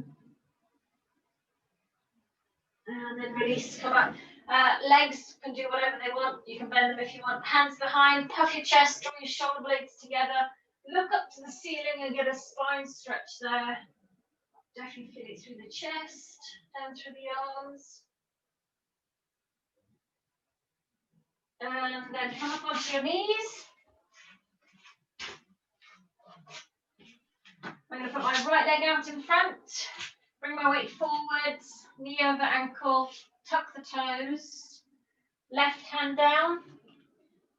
And then release, come up. Legs can do whatever they want. You can bend them if you want. Hands behind, puff your chest, draw your shoulder blades together. Look up to the ceiling and get a spine stretch there. Definitely feel it through the chest, down through the arms. And then come up onto your knees. I'm going to put my right leg out in front. Bring my weight forwards, knee over ankle, tuck the toes. Left hand down,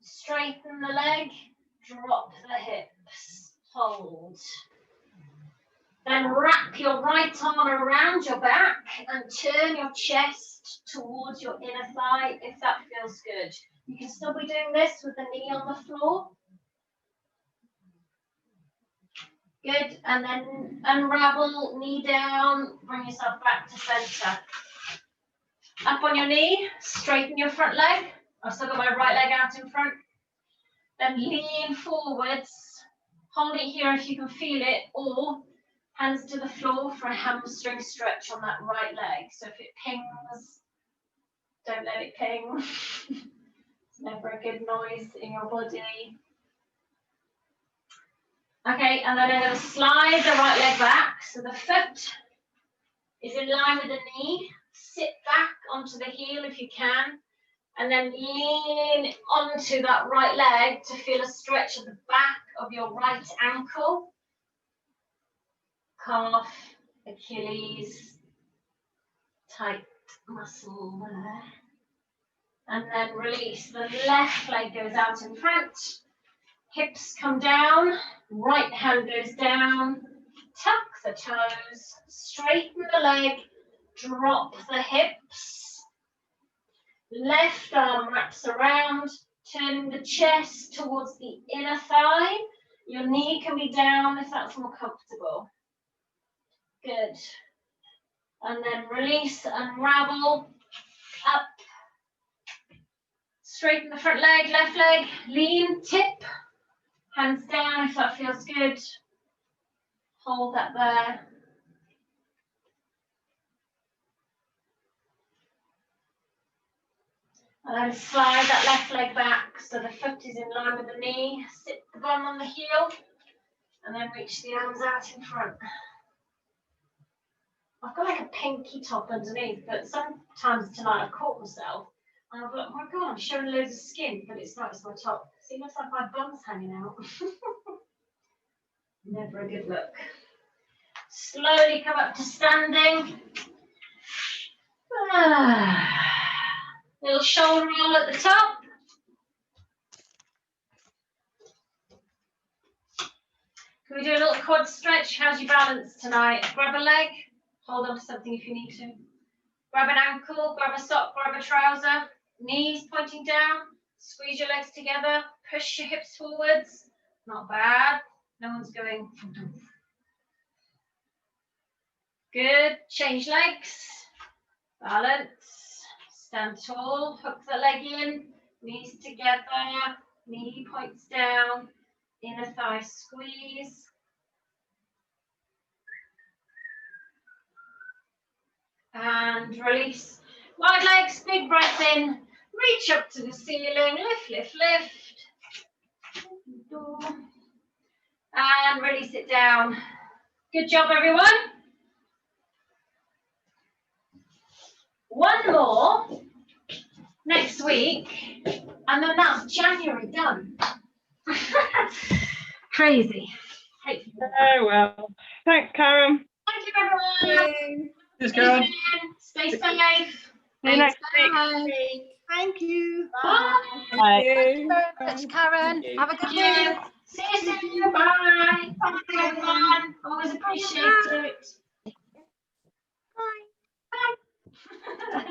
straighten the leg, drop the hips, hold. Then wrap your right arm around your back and turn your chest towards your inner thigh if that feels good. You can still be doing this with the knee on the floor. Good, and then unravel, knee down, bring yourself back to center. Up on your knee, straighten your front leg. I've still got my right leg out in front. Then lean forwards, hold it here if you can feel it, or hands to the floor for a hamstring stretch on that right leg. So if it pings, don't let it ping. It's never a good noise in your body. Okay, and then I'm going to slide the right leg back. So the foot is in line with the knee. Sit back onto the heel if you can. And then lean onto that right leg to feel a stretch at the back of your right ankle. Calf, Achilles, tight muscle there. And then release. The left leg goes out in front. Hips come down, right hand goes down, tuck the toes, straighten the leg, drop the hips. Left arm wraps around, turning the chest towards the inner thigh. Your knee can be down if that's more comfortable. Good. And then release, unravel, up. Straighten the front leg, left leg, lean, tip. Hands down if that feels good. Hold that there. And then slide that left leg back so the foot is in line with the knee. Sit the bum on the heel. And then reach the arms out in front. I've got like a pinky top underneath, but sometimes tonight I've caught myself. And I've like, oh my God, I'm showing loads of skin, but it's not, it's my top. See, it looks like my bum's hanging out. Never a good look. Slowly come up to standing. Little shoulder roll at the top. Can we do a little quad stretch? How's your balance tonight? Grab a leg, hold on to something if you need to. Grab an ankle, grab a sock, grab a trouser. Knees pointing down, squeeze your legs together, push your hips forwards. Not bad. No one's going. Good. Change legs. Balance. Stand tall, hook the leg in, knees together, knee points down, inner thigh squeeze. And release. Wide legs, big breath in, reach up to the ceiling, lift, lift, lift. And release it down. Good job, everyone. One more next week, and then that's January done. Crazy. Oh, well. Thanks, Karren. Thank you, everyone. Cheers, Karren. Stay safe. See you next week. Thank you. Bye. Bye. Thanks, Karen. Thank you. Have a good Thank week. you. See you soon. Bye. Thank you, everyone. Always appreciate it. Bye. Bye.